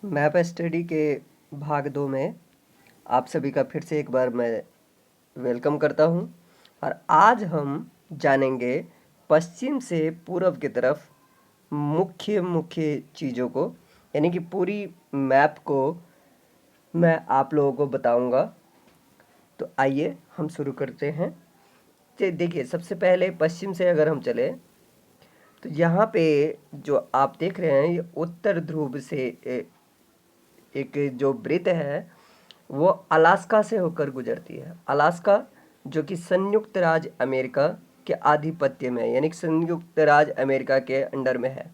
Map study के भाग 2 में आप सभी का फिर से एक बार मैं वेलकम करता हूं। और आज हम जानेंगे पश्चिम से पूर्व की तरफ मुख्य मुख्य चीज़ों को, यानी कि पूरी मैप को मैं आप लोगों को बताऊंगा। तो आइए हम शुरू करते हैं। देखिए, सबसे पहले पश्चिम से अगर हम चले तो यहाँ पे जो आप देख रहे हैं ये उत्तर ध्रुव से एक जो वृत्त है वो अलास्का से होकर गुजरती है। अलास्का जो कि संयुक्त राज्य अमेरिका के आधिपत्य में है, यानी कि संयुक्त राज्य अमेरिका के अंडर में है।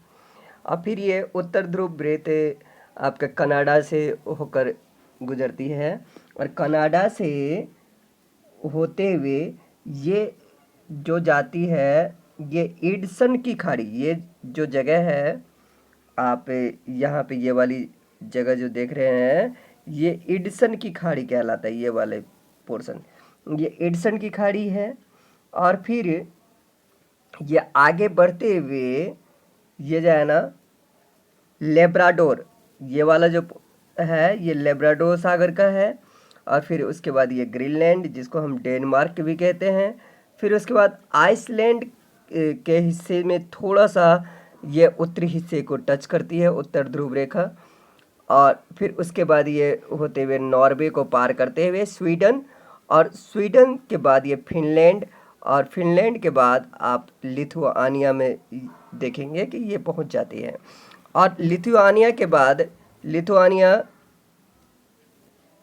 और फिर ये उत्तर ध्रुव वृत्त आपका कनाडा से होकर गुजरती है, और कनाडा से होते हुए ये जो जाती है ये इडसन की खाड़ी, ये जो जगह है आप यहाँ पे ये वाली जगह जो देख रहे हैं ये इडसन की खाड़ी कहलाता है। ये वाले पोर्शन ये इडसन की खाड़ी है। और फिर ये आगे बढ़ते हुए ये जो है ना लेब्राडोर, ये वाला जो है ये लेब्राडोर सागर का है। और फिर उसके बाद ये ग्रीनलैंड जिसको हम डेनमार्क भी कहते हैं। फिर उसके बाद आइसलैंड के हिस्से में थोड़ा सा ये उत्तरी हिस्से को टच करती है उत्तर ध्रुव रेखा। और फिर उसके बाद ये होते हुए नॉर्वे को पार करते हुए स्वीडन, और स्वीडन के बाद ये फिनलैंड, और फिनलैंड के बाद आप लिथुआनिया में देखेंगे कि ये पहुंच जाती है। और लिथुआनिया के बाद लिथुआनिया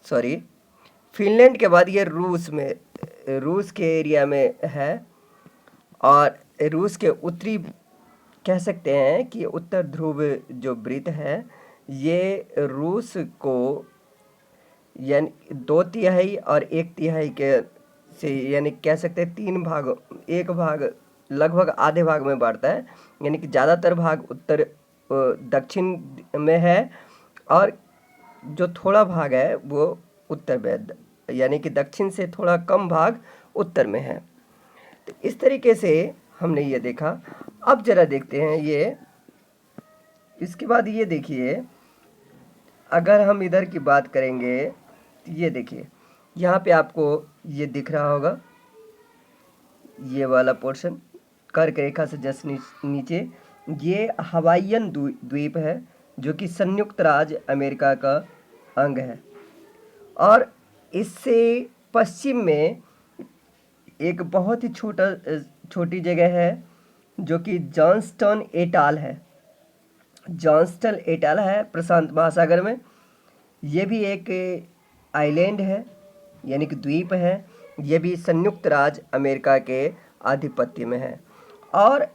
सॉरी फिनलैंड के बाद ये रूस में, रूस के एरिया में है। और रूस के उत्तरी कह सकते हैं कि उत्तर ध्रुव जो वृत्त है ये रूस को यानी 2/3 और 1/3 के से यानी कह सकते हैं 3 भाग, एक भाग लगभग आधे भाग में बांटता है। यानी कि ज़्यादातर भाग उत्तर दक्षिण में है, और जो थोड़ा भाग है वो उत्तर में, यानी कि दक्षिण से थोड़ा कम भाग उत्तर में है। तो इस तरीके से हमने ये देखा। अब जरा देखते हैं ये, इसके बाद ये देखिए अगर हम इधर की बात करेंगे तो ये देखिए यहाँ पे आपको ये दिख रहा होगा ये वाला पोर्शन कर्क रेखा से जस्ट नीचे ये हवाईयन द्वीप है जो कि संयुक्त राज्य अमेरिका का अंग है। और इससे पश्चिम में एक बहुत ही छोटी जगह है जो कि जॉन्सटन एटाल है। जॉन्सटन एटाल है प्रशांत महासागर में। ये भी एक आइलैंड है, यानी कि द्वीप है। ये भी संयुक्त राज्य अमेरिका के आधिपत्य में है। और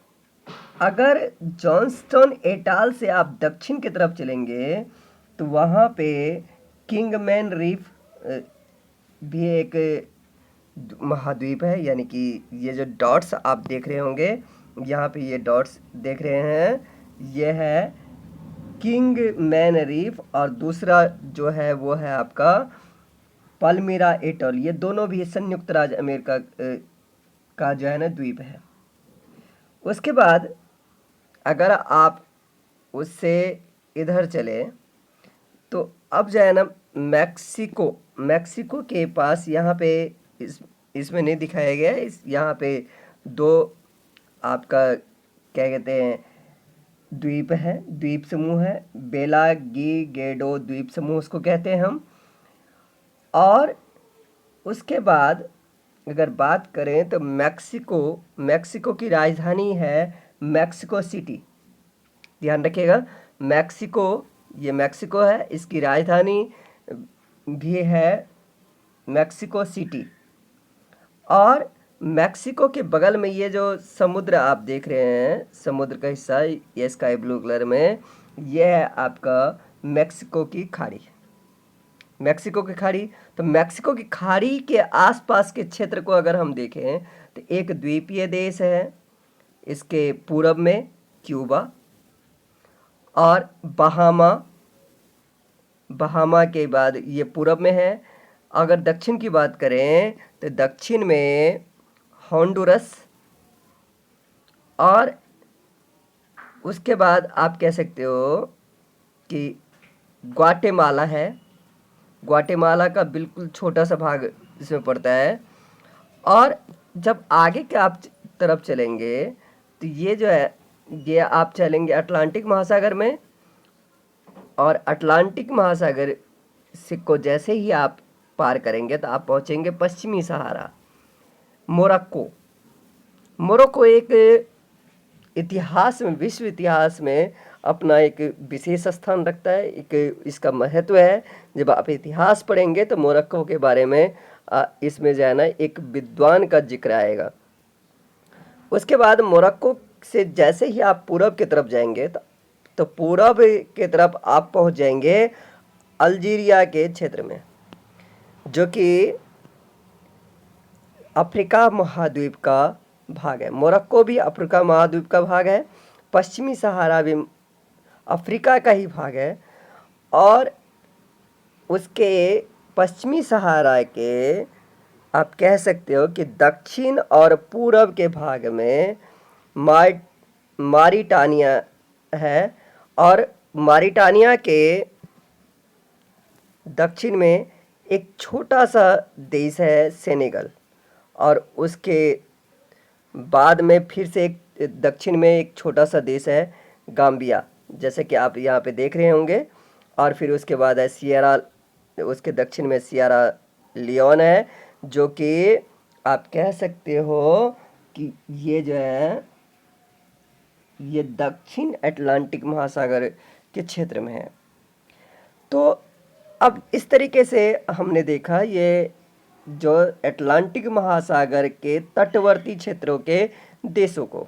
अगर जॉन्सटन एटाल से आप दक्षिण की तरफ चलेंगे तो वहाँ पे किंगमैन रीफ भी एक महाद्वीप है। यानी कि ये जो डॉट्स आप देख रहे होंगे यहाँ पे, ये डॉट्स देख रहे हैं ये है किंगमैन रीफ, और दूसरा जो है वो है आपका पाल्मिरा एटॉल। ये दोनों भी संयुक्त राज्य अमेरिका का जो है ना द्वीप है। उसके बाद अगर आप उससे इधर चले तो अब जो है ना मैक्सिको, मैक्सिको के पास यहाँ पे इसमें नहीं दिखाया गया है। इस यहाँ पे दो आपका क्या कहते हैं द्वीप है, द्वीप समूह है। बेला गी गेडो द्वीप समूह उसको कहते हैं हम। और उसके बाद अगर बात करें तो मैक्सिको, मैक्सिको की राजधानी है मैक्सिको सिटी। ध्यान रखिएगा मैक्सिको, ये मैक्सिको है, इसकी राजधानी भी है मैक्सिको सिटी। और मैक्सिको के बगल में ये जो समुद्र आप देख रहे हैं, समुद्र का हिस्सा ये स्काई ब्लू कलर में, ये है आपका मैक्सिको की खाड़ी। मैक्सिको की खाड़ी, तो मैक्सिको की खाड़ी के आसपास के क्षेत्र को अगर हम देखें तो एक द्वीपीय देश है, इसके पूरब में क्यूबा, और बहामा, बहामा के बाद ये पूरब में है। अगर दक्षिण की बात करें तो दक्षिण में होंडुरस, और उसके बाद आप कह सकते हो कि ग्वाटेमाला है। ग्वाटेमाला का बिल्कुल छोटा सा भाग इसमें पड़ता है। और जब आगे के आप तरफ चलेंगे तो ये जो है, ये आप चलेंगे अटलांटिक महासागर में, और अटलांटिक महासागर से को जैसे ही आप पार करेंगे तो आप पहुंचेंगे पश्चिमी सहारा, मोरक्को। मोरक्को एक इतिहास में, विश्व इतिहास में अपना एक विशेष स्थान रखता है, एक इसका महत्व है। जब आप इतिहास पढ़ेंगे तो मोरक्को के बारे में इसमें जो है ना एक विद्वान का जिक्र आएगा। उसके बाद मोरक्को से जैसे ही आप पूरब की तरफ जाएंगे तो पूरब की तरफ आप पहुंच जाएंगे अल्जीरिया के क्षेत्र में, जो कि अफ्रीका महाद्वीप का भाग है। मोरक्को भी अफ्रीका महाद्वीप का भाग है, पश्चिमी सहारा भी अफ्रीका का ही भाग है। और उसके पश्चिमी सहारा के आप कह सकते हो कि दक्षिण और पूरब के भाग में मारिटानिया है, और मारिटानिया के दक्षिण में एक छोटा सा देश है सेनेगल, और उसके बाद में फिर से एक दक्षिण में एक छोटा सा देश है गाम्बिया, जैसे कि आप यहाँ पे देख रहे होंगे। और फिर उसके बाद है उसके दक्षिण में सियरा लियोन है, जो कि आप कह सकते हो कि ये जो है ये दक्षिण अटलांटिक महासागर के क्षेत्र में है। तो अब इस तरीके से हमने देखा ये जो अटलांटिक महासागर के तटवर्ती क्षेत्रों के देशों को।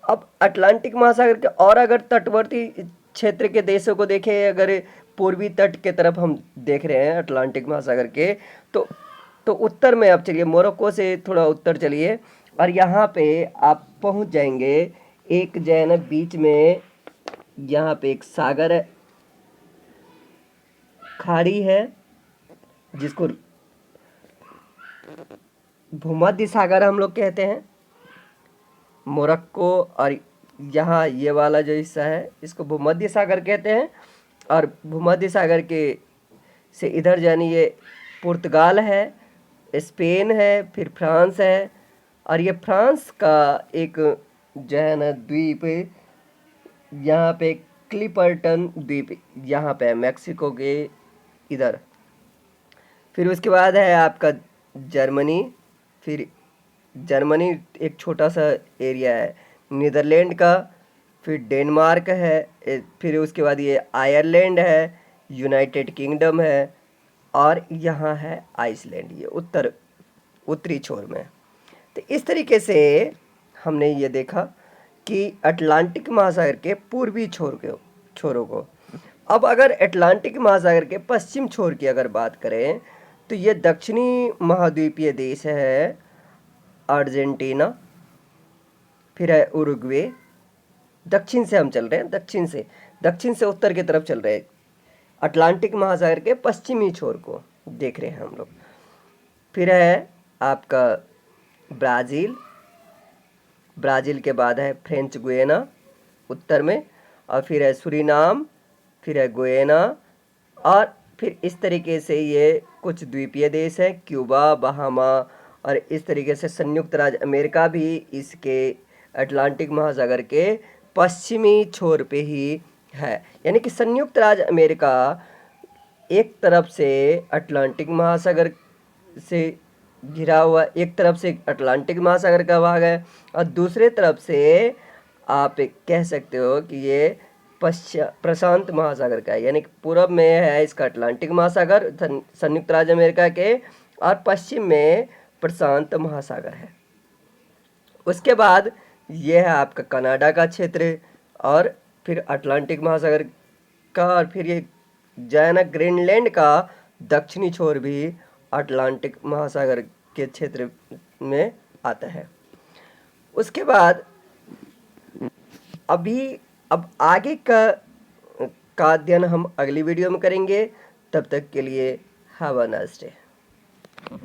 अब अटलांटिक महासागर के और अगर तटवर्ती क्षेत्र के देशों को देखें, अगर पूर्वी तट के तरफ हम देख रहे हैं अटलांटिक महासागर के, तो उत्तर में आप चलिए, मोरक्को से थोड़ा उत्तर चलिए, और यहाँ पे आप पहुँच जाएंगे एक जो है ना बीच में, यहाँ पे एक सागर है, खाड़ी है, जिसको भूमध्य सागर हम लोग कहते हैं। मोरक्को और यहाँ ये वाला जो हिस्सा है इसको भूमध्य सागर कहते हैं। और भूमध्य सागर के से इधर जानी ये पुर्तगाल है, स्पेन है, फिर फ्रांस है। और ये फ्रांस का एक जो है ना द्वीप, यहाँ पे क्लिपर्टन द्वीप यहाँ पे है, मैक्सिको के इधर। फिर उसके बाद है आपका जर्मनी, फिर जर्मनी एक छोटा सा एरिया है नीदरलैंड का, फिर डेनमार्क है, फिर उसके बाद ये आयरलैंड है, यूनाइटेड किंगडम है, और यहाँ है आइसलैंड, ये उत्तरी छोर में। तो इस तरीके से हमने ये देखा कि अटलांटिक महासागर के पूर्वी छोरों को। अब अगर अटलांटिक महासागर के पश्चिम छोर की अगर बात करें तो ये दक्षिणी महाद्वीपीय देश है अर्जेंटीना, फिर है उरुग्वे। दक्षिण से हम चल रहे हैं, दक्षिण से उत्तर की तरफ चल रहे हैं, अटलांटिक महासागर के पश्चिमी छोर को देख रहे हैं हम लोग। फिर है आपका ब्राज़ील के बाद है फ्रेंच गुयाना उत्तर में, और फिर है सूरीनाम, फिर है गुयाना, और फिर इस तरीके से ये कुछ द्वीपीय देश हैं, क्यूबा, बहामा, और इस तरीके से संयुक्त राज्य अमेरिका भी इसके अटलांटिक महासागर के पश्चिमी छोर पे ही है। यानी कि संयुक्त राज्य अमेरिका एक तरफ से अटलांटिक महासागर से घिरा हुआ, एक तरफ से अटलांटिक महासागर का भाग है, और दूसरे तरफ से आप कह सकते हो कि ये प्रशांत महासागर का है। यानी कि पूर्व में है इसका अटलांटिक महासागर संयुक्त राज्य अमेरिका के, और पश्चिम में प्रशांत महासागर है। उसके बाद ये है आपका कनाडा का क्षेत्र, और फिर अटलांटिक महासागर का, और फिर ये जाना ग्रीनलैंड का दक्षिणी छोर भी अटलांटिक महासागर के क्षेत्र में आता है। उसके बाद अब आगे का अध्ययन हम अगली वीडियो में करेंगे। तब तक के लिए हैव अ नाइस डे।